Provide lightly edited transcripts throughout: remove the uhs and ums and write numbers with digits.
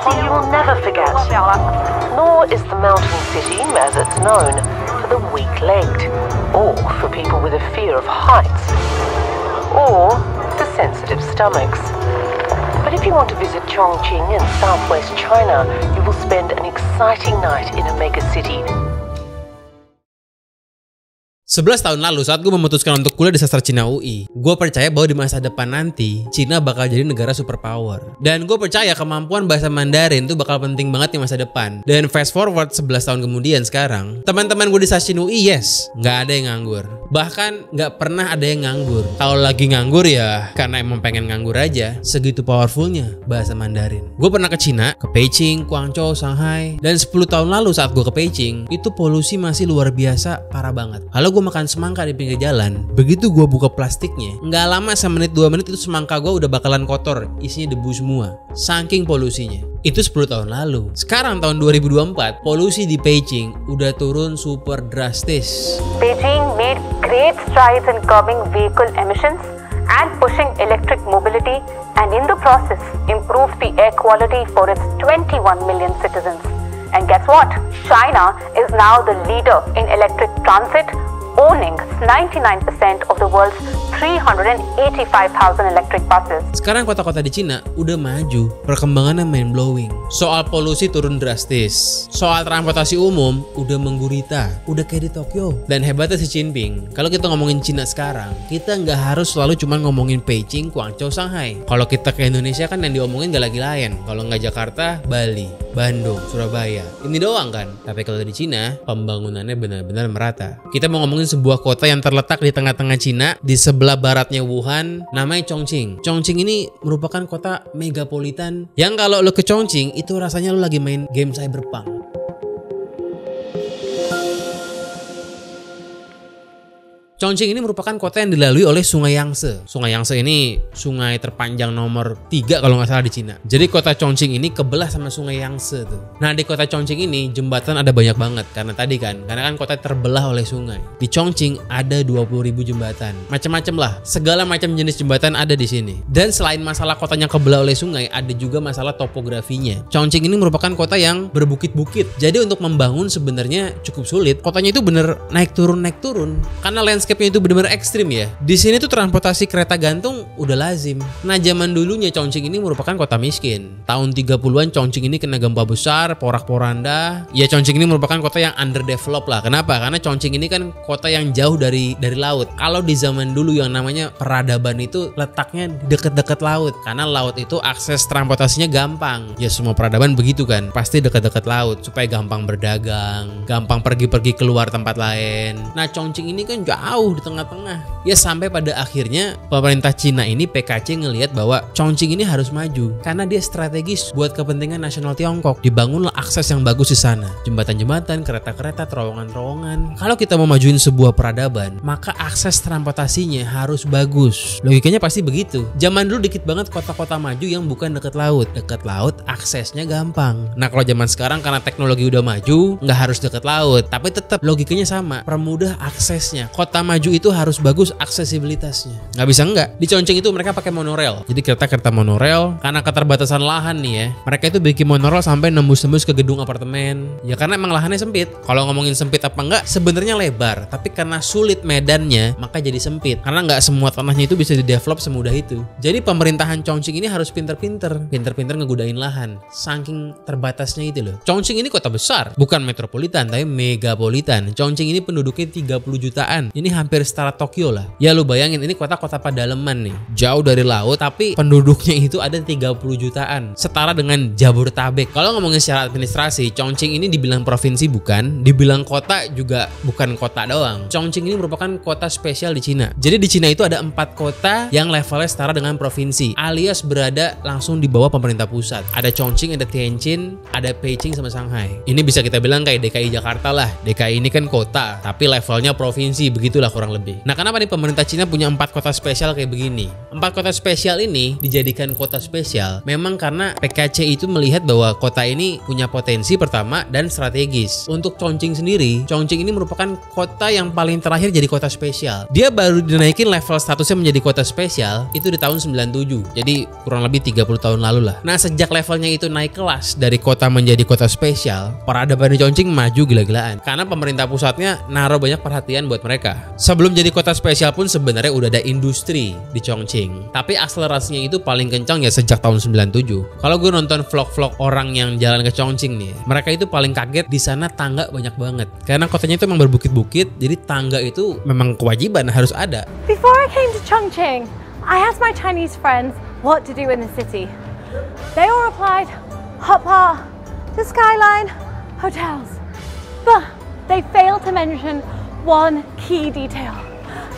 city you will never forget. Nor is the mountain city, as it's known, for the weak-legged, or for people with a fear of heights, or for sensitive stomachs. But if you want to visit Chongqing in southwest China, you will spend an exciting night in a mega city. 11 tahun lalu saat gue memutuskan untuk kuliah di sastra Cina UI, gue percaya bahwa di masa depan nanti Cina bakal jadi negara superpower. Dan gue percaya kemampuan bahasa Mandarin itu bakal penting banget di masa depan. Dan fast forward 11 tahun kemudian sekarang, teman-teman gue di Sashin UI, yes, nggak ada yang nganggur. Bahkan nggak pernah ada yang nganggur. Kalau lagi nganggur ya karena emang pengen nganggur aja. Segitu powerfulnya bahasa Mandarin. Gue pernah ke Cina, ke Beijing, Guangzhou, Shanghai. Dan 10 tahun lalu saat gue ke Beijing, itu polusi masih luar biasa, parah banget. Halo, gue makan semangka di pinggir jalan. Begitu gue buka plastiknya, nggak lama semenit 2 menit itu semangka gue udah bakalan kotor, isinya debu semua. Saking polusinya. Itu 10 tahun lalu. Sekarang tahun 2024, polusi di Beijing udah turun super drastis. Beijing made great strides in curbing vehicle emissions and pushing electric mobility, and in the process improved the air quality for its 21 million citizens. And guess what? China is now the leader in electric transit, owning 99% of the world's 385,000 electric buses. Sekarang kota-kota di Cina udah maju, perkembangannya mind blowing. Soal polusi turun drastis, soal transportasi umum udah menggurita, udah kayak di Tokyo. Dan hebatnya si Jinping, kalau kita ngomongin Cina sekarang, kita nggak harus selalu cuma ngomongin Beijing, Guangzhou, Shanghai. Kalau kita ke Indonesia kan yang diomongin gak lagi lain. Kalau nggak Jakarta, Bali, Bandung, Surabaya. Ini doang kan. Tapi kalau di Cina, pembangunannya benar-benar merata. Kita mau ngomongin sebuah kota yang terletak di tengah-tengah Cina, di sebelah baratnya Wuhan, namanya Chongqing. Chongqing ini merupakan kota megapolitan yang kalau lo ke Chongqing itu rasanya lo lagi main game Cyberpunk. Chongqing ini merupakan kota yang dilalui oleh Sungai Yangtze. Sungai Yangtze ini sungai terpanjang nomor 3 kalau nggak salah di Cina. Jadi kota Chongqing ini kebelah sama Sungai Yangtze tuh. Nah di kota Chongqing ini jembatan ada banyak banget karena kan kota terbelah oleh sungai. Di Chongqing ada 20.000 jembatan. Macam-macam lah, segala macam jenis jembatan ada di sini. Dan selain masalah kotanya kebelah oleh sungai, ada juga masalah topografinya. Chongqing ini merupakan kota yang berbukit-bukit. Jadi untuk membangun sebenarnya cukup sulit. Kotanya itu bener naik turun karena landscape-nya itu benar-benar ekstrim ya. Di sini tuh transportasi kereta gantung udah lazim. Nah, zaman dulunya Chongqing ini merupakan kota miskin. Tahun 30-an Chongqing ini kena gempa besar, porak-poranda. Ya Chongqing ini merupakan kota yang underdeveloped lah. Kenapa? Karena Chongqing ini kan kota yang jauh dari laut. Kalau di zaman dulu yang namanya peradaban itu letaknya deket-deket laut. Karena laut itu akses transportasinya gampang. Ya semua peradaban begitu kan. Pasti deket-deket laut supaya gampang berdagang, gampang pergi-pergi keluar tempat lain. Nah, Chongqing ini kan jauh di tengah-tengah. Ya sampai pada akhirnya pemerintah Cina ini PKC ngelihat bahwa Chongqing ini harus maju karena dia strategis buat kepentingan nasional Tiongkok. Dibangunlah akses yang bagus di sana. Jembatan-jembatan, kereta-kereta, terowongan-terowongan. Kalau kita mau majuin sebuah peradaban, maka akses transportasinya harus bagus. Logikanya pasti begitu. Zaman dulu dikit banget kota-kota maju yang bukan dekat laut. Dekat laut aksesnya gampang. Nah kalau zaman sekarang karena teknologi udah maju, nggak harus dekat laut. Tapi tetap logikanya sama. Permudah aksesnya. Kota maju itu harus bagus aksesibilitasnya. Nggak bisa enggak. Di Chongqing itu mereka pakai monorail. Jadi kereta monorail karena keterbatasan lahan nih ya. Mereka itu bikin monorail sampai nembus-nembus ke gedung apartemen. Ya karena emang lahannya sempit. Kalau ngomongin sempit apa enggak, sebenarnya lebar. Tapi karena sulit medannya, maka jadi sempit. Karena nggak semua tanahnya itu bisa di-develop semudah itu. Jadi pemerintahan Chongqing ini harus pinter-pinter ngegudain lahan. Saking terbatasnya itu loh. Chongqing ini kota besar, bukan metropolitan tapi megapolitan. Chongqing ini penduduknya 30 jutaan. Ini hampir setara Tokyo lah. Ya lu bayangin ini kota-kota pedalaman nih. Jauh dari laut tapi penduduknya itu ada 30 jutaan. Setara dengan Jabodetabek. Kalau ngomongin secara administrasi, Chongqing ini dibilang provinsi bukan, dibilang kota juga bukan kota doang. Chongqing ini merupakan kota spesial di Cina. Jadi di Cina itu ada 4 kota yang levelnya setara dengan provinsi, alias berada langsung di bawah pemerintah pusat. Ada Chongqing, ada Tianjin, ada Beijing sama Shanghai. Ini bisa kita bilang kayak DKI Jakarta lah. DKI ini kan kota, tapi levelnya provinsi begitulah Gitulah kurang lebih. Nah, kenapa nih pemerintah Cina punya 4 kota spesial kayak begini? 4 kota spesial ini dijadikan kota spesial memang karena PKC itu melihat bahwa kota ini punya potensi pertama dan strategis. Untuk Chongqing sendiri, Chongqing ini merupakan kota yang paling terakhir jadi kota spesial. Dia baru dinaikin level statusnya menjadi kota spesial itu di tahun 97. Jadi kurang lebih 30 tahun lalu lah. Nah, sejak levelnya itu naik kelas dari kota menjadi kota spesial, peradaban di Chongqing maju gila-gilaan karena pemerintah pusatnya naruh banyak perhatian buat mereka. Sebelum jadi kota spesial pun sebenarnya udah ada industri di Chongqing. Tapi akselerasinya itu paling kencang ya sejak tahun 97. Kalau gue nonton vlog-vlog orang yang jalan ke Chongqing nih, mereka itu paling kaget di sana tangga banyak banget. Karena kotanya itu memang berbukit-bukit, jadi tangga itu memang kewajiban harus ada. Before I came to Chongqing, I asked my Chinese friends what to do in the city. They all replied, hot pot, the skyline, hotels. But they failed to mention one key detail.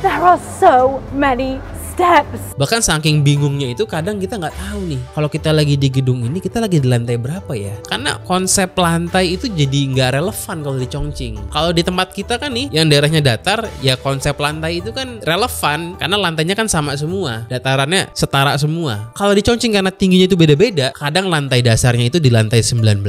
There are so many steps. Bahkan saking bingungnya itu kadang kita nggak tahu nih kalau kita lagi di gedung ini kita lagi di lantai berapa ya, karena konsep lantai itu jadi nggak relevan kalau di Chongqing. Kalau di tempat kita kan nih yang daerahnya datar ya konsep lantai itu kan relevan karena lantainya kan sama semua, datarannya setara semua. Kalau di Chongqing karena tingginya itu beda-beda, kadang lantai dasarnya itu di lantai 19,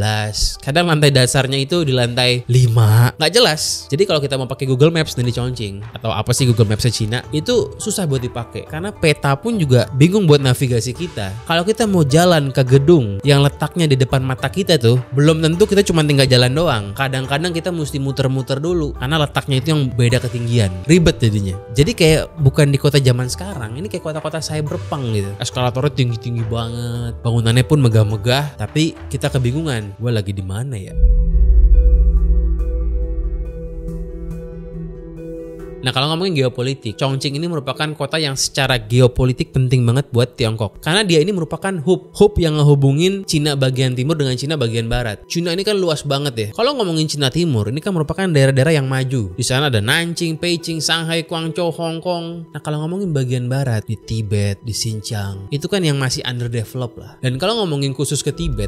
kadang lantai dasarnya itu di lantai 5, nggak jelas. Jadi kalau kita mau pakai Google Maps nih di Chongqing atau apa sih Google Maps Cina itu susah buat dipakai karena peta pun juga bingung buat navigasi kita. Kalau kita mau jalan ke gedung yang letaknya di depan mata kita tuh, belum tentu kita cuma tinggal jalan doang. Kadang-kadang kita mesti muter-muter dulu karena letaknya itu yang beda ketinggian. Ribet jadinya. Jadi kayak bukan di kota zaman sekarang, ini kayak kota-kota cyberpunk gitu. Eskalatornya tinggi-tinggi banget, bangunannya pun megah-megah, tapi kita kebingungan, gue lagi di mana ya? Nah, kalau ngomongin geopolitik, Chongqing ini merupakan kota yang secara geopolitik penting banget buat Tiongkok. Karena dia ini merupakan hub yang ngehubungin Cina bagian timur dengan Cina bagian barat. Cina ini kan luas banget ya. Kalau ngomongin Cina Timur, ini kan merupakan daerah-daerah yang maju. Di sana ada Nanjing, Beijing, Shanghai, Guangzhou, Hong Kong. Nah, kalau ngomongin bagian barat, di Tibet, di Xinjiang, itu kan yang masih underdeveloped lah. Dan kalau ngomongin khusus ke Tibet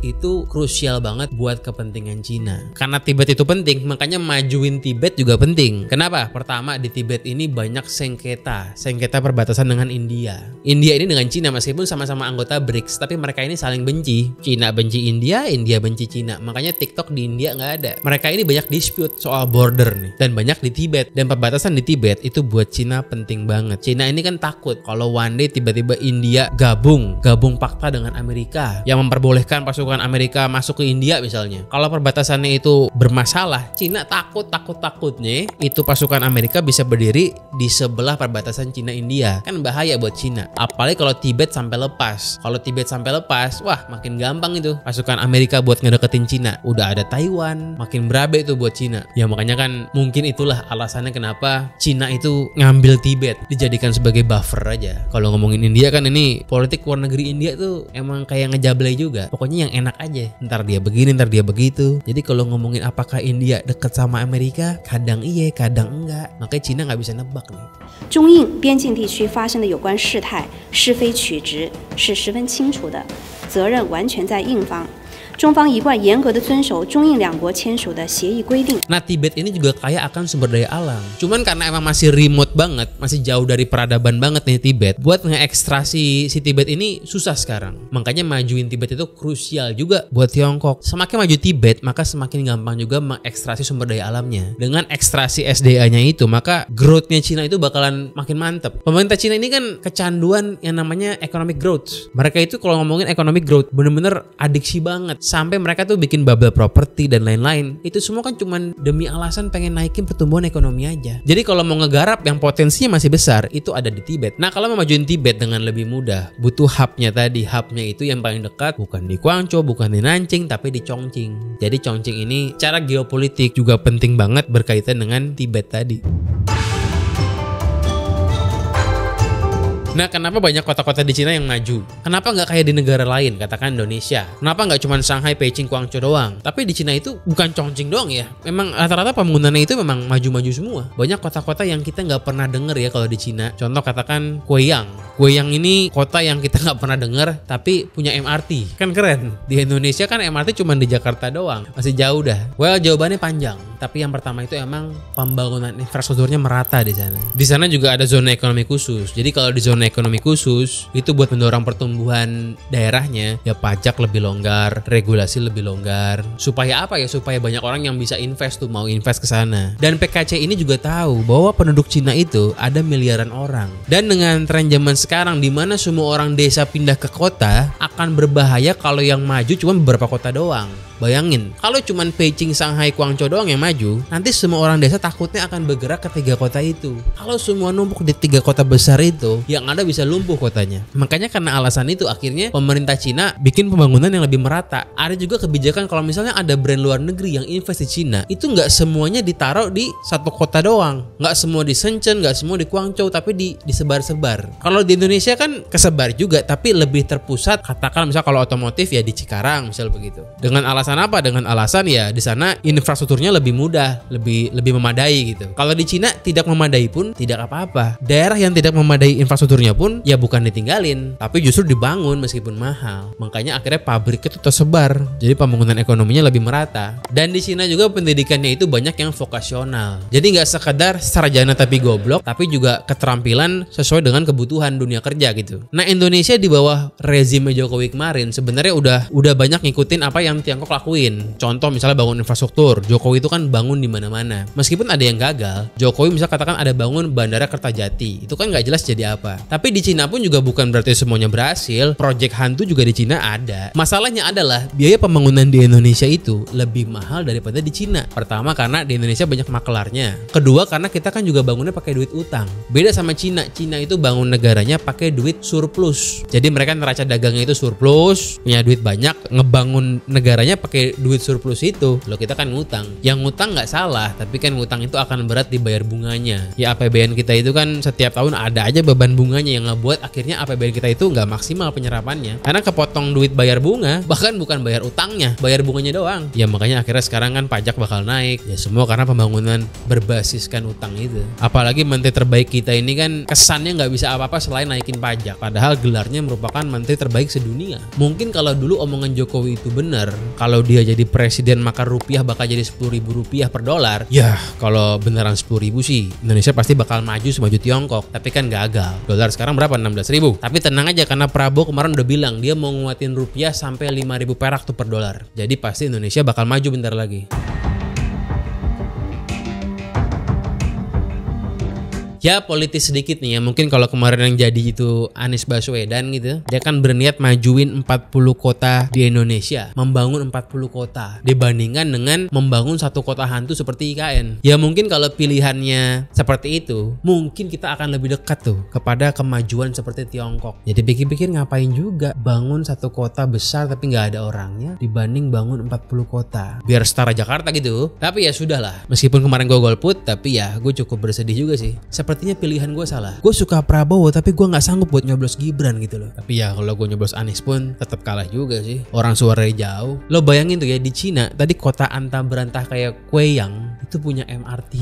itu krusial banget buat kepentingan Cina. Karena Tibet itu penting, makanya majuin Tibet juga penting. Kenapa? Pertama, di Tibet ini banyak sengketa perbatasan dengan India. India ini dengan Cina meskipun sama-sama anggota BRICS, tapi mereka ini saling benci. Cina benci India, India benci Cina. Makanya TikTok di India nggak ada. Mereka ini banyak dispute soal border nih, dan banyak di Tibet. Dan perbatasan di Tibet itu buat Cina penting banget. Cina ini kan takut kalau one day tiba-tiba India gabung pakta dengan Amerika yang memperbolehkan pasukan Amerika masuk ke India misalnya. Kalau perbatasannya itu bermasalah, Cina takutnya itu pasukan Amerika bisa berdiri di sebelah perbatasan Cina-India. Kan bahaya buat Cina. Apalagi kalau Tibet sampai lepas. Kalau Tibet sampai lepas, wah makin gampang itu pasukan Amerika buat ngedeketin Cina. Udah ada Taiwan, makin berabe itu buat Cina. Ya makanya kan mungkin itulah alasannya kenapa Cina itu ngambil Tibet, dijadikan sebagai buffer aja. Kalau ngomongin India kan ini politik luar negeri India tuh emang kayak ngejablay juga. Pokoknya yang enak aja. Ntar dia begini, ntar dia begitu. Jadi kalau ngomongin apakah India deket sama Amerika, kadang iya, kadang enggak. Makanya Cina nggak bisa nebak nih. 中印边境地区发生的有关事态是非曲直是十分清楚的，责任完全在印方。中方一贯严格的遵守中印两国签署的协议规定。 Nah, Tibet ini juga kaya akan sumber daya alam. Cuman karena emang masih remote banget, masih jauh dari peradaban banget nih Tibet, buat ngeekstrasi si Tibet ini susah sekarang. Makanya majuin Tibet itu krusial juga buat Tiongkok. Semakin maju Tibet, maka semakin gampang juga mengekstrasi sumber daya alamnya. Dengan ekstrasi SDA-nya itu, maka growth-nya Cina itu bakalan makin mantep. Pemerintah Cina ini kan kecanduan yang namanya economic growth. Mereka itu kalau ngomongin economic growth bener-bener adiksi banget. Sampai mereka tuh bikin bubble property dan lain-lain. Itu semua kan cuman demi alasan pengen naikin pertumbuhan ekonomi aja. Jadi kalau mau ngegarap yang potensinya masih besar, itu ada di Tibet. Nah, kalau mau majuin Tibet dengan lebih mudah, butuh hubnya tadi. Hubnya itu yang paling dekat bukan di Guangzhou, bukan di Nanjing, tapi di Chongqing. Jadi Chongqing ini cara geopolitik juga penting banget berkaitan dengan Tibet tadi. Nah, kenapa banyak kota-kota di Cina yang maju? Kenapa nggak kayak di negara lain, katakan Indonesia? Kenapa nggak cuma Shanghai, Beijing, Guangzhou doang? Tapi di Cina itu bukan Chongqing doang ya. Memang rata-rata pembangunannya itu memang maju-maju semua. Banyak kota-kota yang kita nggak pernah denger ya kalau di Cina. Contoh katakan Guiyang. Guiyang ini kota yang kita nggak pernah denger tapi punya MRT. Kan keren. Di Indonesia kan MRT cuma di Jakarta doang. Masih jauh dah. Well, jawabannya panjang. Tapi yang pertama itu emang pembangunan infrastrukturnya merata di sana. Di sana juga ada zona ekonomi khusus. Jadi kalau di zona ekonomi khusus itu buat mendorong pertumbuhan daerahnya, ya pajak lebih longgar, regulasi lebih longgar. Supaya apa ya? Supaya banyak orang yang bisa invest tuh, mau invest ke sana. Dan PKC ini juga tahu bahwa penduduk Cina itu ada miliaran orang. Dan dengan tren zaman sekarang di mana semua orang desa pindah ke kota, akan berbahaya kalau yang maju cuma beberapa kota doang. Bayangin, kalau cuma Beijing, Shanghai, Guangzhou doang yang maju, nanti semua orang desa takutnya akan bergerak ke 3 kota itu. Kalau semua numpuk di 3 kota besar itu, yang ada bisa lumpuh kotanya. Makanya karena alasan itu akhirnya pemerintah Cina bikin pembangunan yang lebih merata. Ada juga kebijakan kalau misalnya ada brand luar negeri yang invest di Cina, itu nggak semuanya ditaruh di satu kota doang. Nggak semua di Shenzhen, nggak semua di Guangzhou, tapi disebar-sebar. Kalau di Indonesia kan kesebar juga, tapi lebih terpusat. Katakan misalnya kalau otomotif ya di Cikarang, misal begitu. Dengan alasan apa? Dengan alasan ya di sana infrastrukturnya lebih mudah, lebih memadai gitu. Kalau di Cina tidak memadai pun tidak apa-apa. Daerah yang tidak memadai infrastrukturnya pun ya bukan ditinggalin, tapi justru dibangun meskipun mahal. Makanya akhirnya pabrik itu tersebar. Jadi pembangunan ekonominya lebih merata. Dan di Cina juga pendidikannya itu banyak yang vokasional. Jadi nggak sekedar sarjana tapi goblok, tapi juga keterampilan sesuai dengan kebutuhan dunia kerja gitu. Nah, Indonesia di bawah rezim Jokowi kemarin sebenarnya udah banyak ngikutin apa yang Tiongkok lakuin. Contoh misalnya bangun infrastruktur. Jokowi itu kan bangun di mana-mana. Meskipun ada yang gagal, Jokowi misalnya katakan ada bangun Bandara Kertajati. Itu kan nggak jelas jadi apa. Tapi di Cina pun juga bukan berarti semuanya berhasil. Project hantu juga di Cina ada. Masalahnya adalah biaya pembangunan di Indonesia itu lebih mahal daripada di Cina. Pertama karena di Indonesia banyak makelarnya. Kedua karena kita kan juga bangunnya pakai duit utang. Beda sama Cina. Cina itu bangun negaranya pakai duit surplus. Jadi mereka neraca dagangnya itu surplus, punya duit banyak, ngebangun negaranya pakai duit surplus itu. Loh, kita kan ngutang. Yang ngutang nggak salah, tapi kan ngutang itu akan berat dibayar bunganya. Ya APBN kita itu kan setiap tahun ada aja beban bunganya yang ngebuat akhirnya APBN kita itu nggak maksimal penyerapannya. Karena kepotong duit bayar bunga, bahkan bukan bayar utangnya, bayar bunganya doang. Ya makanya akhirnya sekarang kan pajak bakal naik. Ya semua karena pembangunan berbasiskan utang itu. Apalagi menteri terbaik kita ini kan kesannya nggak bisa apa-apa selain naikin pajak. Padahal gelarnya merupakan menteri terbaik sedunia. Mungkin kalau dulu omongan Jokowi itu benar, kalau dia jadi presiden maka rupiah bakal jadi 10.000 rupiah per dolar. Ya kalau beneran 10.000 sih Indonesia pasti bakal maju semaju Tiongkok. Tapi kan gagal. Dolar sekarang berapa? 16.000. Tapi tenang aja karena Prabowo kemarin udah bilang dia mau nguatin rupiah sampai 5.000 perak tuh per dolar. Jadi pasti Indonesia bakal maju bentar lagi. Ya politis sedikit nih ya. Mungkin kalau kemarin yang jadi itu Anies Baswedan gitu, dia kan berniat majuin 40 kota di Indonesia, membangun 40 kota dibandingkan dengan membangun satu kota hantu seperti IKN. Ya mungkin kalau pilihannya seperti itu, mungkin kita akan lebih dekat tuh kepada kemajuan seperti Tiongkok. Jadi pikir-pikir ngapain juga bangun satu kota besar tapi nggak ada orangnya dibanding bangun 40 kota. Biar setara Jakarta gitu. Tapi ya sudahlah. Meskipun kemarin gue golput, tapi ya gue cukup bersedih juga sih. Sepertinya pilihan gue salah. Gue suka Prabowo tapi gue nggak sanggup buat nyoblos Gibran gitu loh. Tapi ya kalau gue nyoblos Anies pun tetap kalah juga sih. Orang suaranya jauh. Lo bayangin tuh ya di Cina tadi kota antah berantah kayak Guiyang itu punya MRT.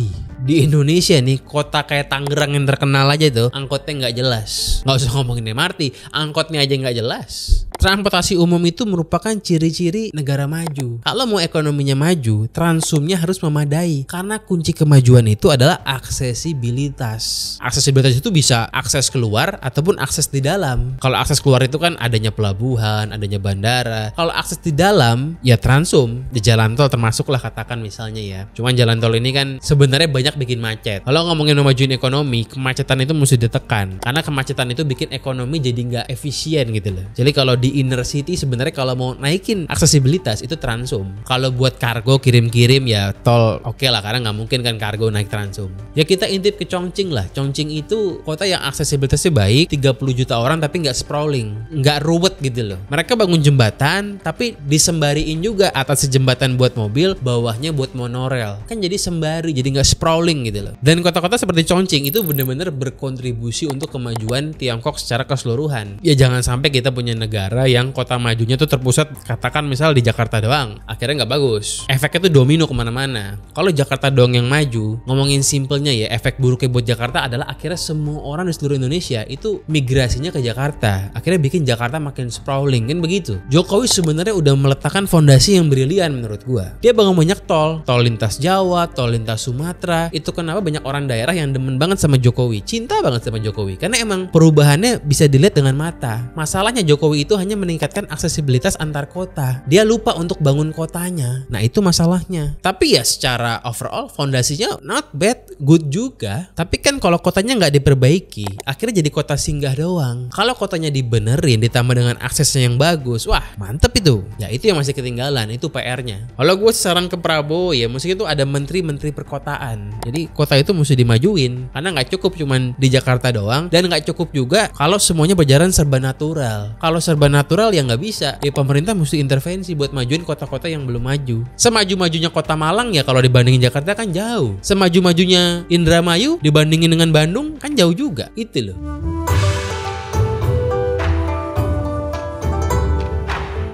Di Indonesia nih kota kayak Tangerang yang terkenal aja tuh angkotnya nggak jelas. Nggak usah ngomongin MRT, angkotnya aja nggak jelas. Transportasi umum itu merupakan ciri-ciri negara maju. Kalau mau ekonominya maju, transumnya harus memadai. Karena kunci kemajuan itu adalah aksesibilitas. Aksesibilitas itu bisa akses keluar ataupun akses di dalam. Kalau akses keluar itu kan adanya pelabuhan, adanya bandara. Kalau akses di dalam, ya transum. Di jalan tol termasuklah katakan misalnya ya. Cuman jalan tol ini kan sebenarnya banyak bikin macet. Kalau ngomongin memajuin ekonomi, kemacetan itu mesti ditekan. Karena kemacetan itu bikin ekonomi jadi nggak efisien gitu loh. Jadi kalau di di inner city sebenarnya kalau mau naikin aksesibilitas itu Transum. Kalau buat kargo kirim-kirim ya tol oke lah, karena nggak mungkin kan kargo naik Transum. Ya kita intip ke Chongqing lah. Chongqing itu kota yang aksesibilitasnya baik, 30 juta orang tapi nggak sprawling, nggak ruwet gitu loh. Mereka bangun jembatan tapi disembariin juga atas jembatan buat mobil, bawahnya buat monorail. Kan jadi sembari, jadi nggak sprawling gitu loh. Dan kota-kota seperti Chongqing itu benar-benar berkontribusi untuk kemajuan Tiongkok secara keseluruhan. Ya jangan sampai kita punya negara yang kota majunya tuh terpusat, katakan misal di Jakarta doang, akhirnya nggak bagus. Efeknya tuh domino kemana-mana. Kalau Jakarta doang yang maju, ngomongin simpelnya ya, efek buruknya buat Jakarta adalah akhirnya semua orang di seluruh Indonesia itu migrasinya ke Jakarta. Akhirnya bikin Jakarta makin sprawling, kan begitu. Jokowi sebenarnya udah meletakkan fondasi yang brilian menurut gua. Dia bangun banyak tol lintas Jawa, tol lintas Sumatera. Itu kenapa banyak orang daerah yang demen banget sama Jokowi, cinta banget sama Jokowi, karena emang perubahannya bisa dilihat dengan mata. Masalahnya Jokowi itu hanya meningkatkan aksesibilitas antar kota. Dia lupa untuk bangun kotanya. Nah itu masalahnya. Tapi ya secara overall fondasinya not bad, good juga. Tapi kan kalau kotanya nggak diperbaiki, akhirnya jadi kota singgah doang. Kalau kotanya dibenerin, ditambah dengan aksesnya yang bagus, wah mantep itu. Ya itu yang masih ketinggalan, itu PR-nya. Kalau gue saran ke Prabowo ya, mesti itu ada menteri-menteri perkotaan. Jadi kota itu mesti dimajuin, karena nggak cukup cuman di Jakarta doang, dan nggak cukup juga kalau semuanya berjalan serba natural. Kalau serba natural ya nggak bisa. Ya pemerintah mesti intervensi buat majuin kota-kota yang belum maju. Semaju-majunya kota Malang ya kalau dibandingin Jakarta kan jauh. Semaju-majunya Indramayu dibandingin dengan Bandung kan jauh juga. Itu loh.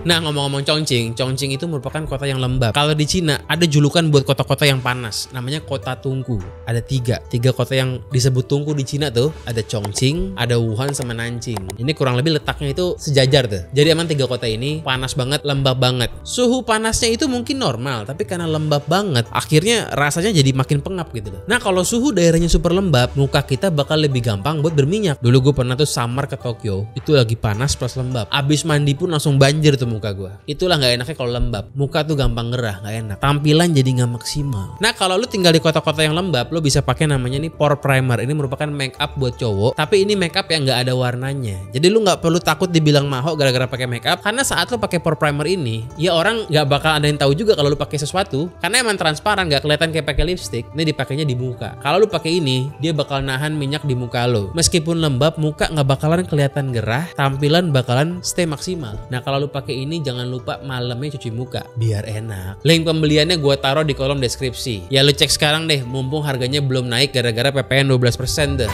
Nah ngomong-ngomong Chongqing itu merupakan kota yang lembab. Kalau di Cina ada julukan buat kota-kota yang panas, namanya kota tungku. Ada tiga kota yang disebut tungku di Cina tuh. Ada Chongqing, ada Wuhan, sama Nanjing. Ini kurang lebih letaknya itu sejajar tuh. Jadi emang 3 kota ini panas banget, lembab banget. Suhu panasnya itu mungkin normal, tapi karena lembab banget, akhirnya rasanya jadi makin pengap gitu loh. Nah kalau suhu daerahnya super lembab, muka kita bakal lebih gampang buat berminyak. Dulu gue pernah tuh summer ke Tokyo, itu lagi panas plus lembab. Abis mandi pun langsung banjir tuh muka gue. Itulah nggak enaknya kalau lembab. Muka tuh gampang gerah, nggak enak. Tampilan jadi nggak maksimal. Nah kalau lu tinggal di kota-kota yang lembab, lu bisa pakai namanya nih pore primer. Ini merupakan make up buat cowok, tapi ini make up yang nggak ada warnanya. Jadi lu nggak perlu takut dibilang mahok gara-gara pakai make up, karena saat lu pakai pore primer ini, ya orang nggak bakal ada yang tahu juga kalau lu pakai sesuatu, karena emang transparan, nggak kelihatan kayak pakai lipstick. Ini dipakainya di muka. Kalau lu pakai ini, dia bakal nahan minyak di muka lu. Meskipun lembab, muka nggak bakalan kelihatan gerah, tampilan bakalan stay maksimal. Nah kalau lu pakai ini, jangan lupa malamnya cuci muka biar enak. Link pembeliannya gue taruh di kolom deskripsi. Ya lu cek sekarang deh, mumpung harganya belum naik gara-gara PPN 12% deh.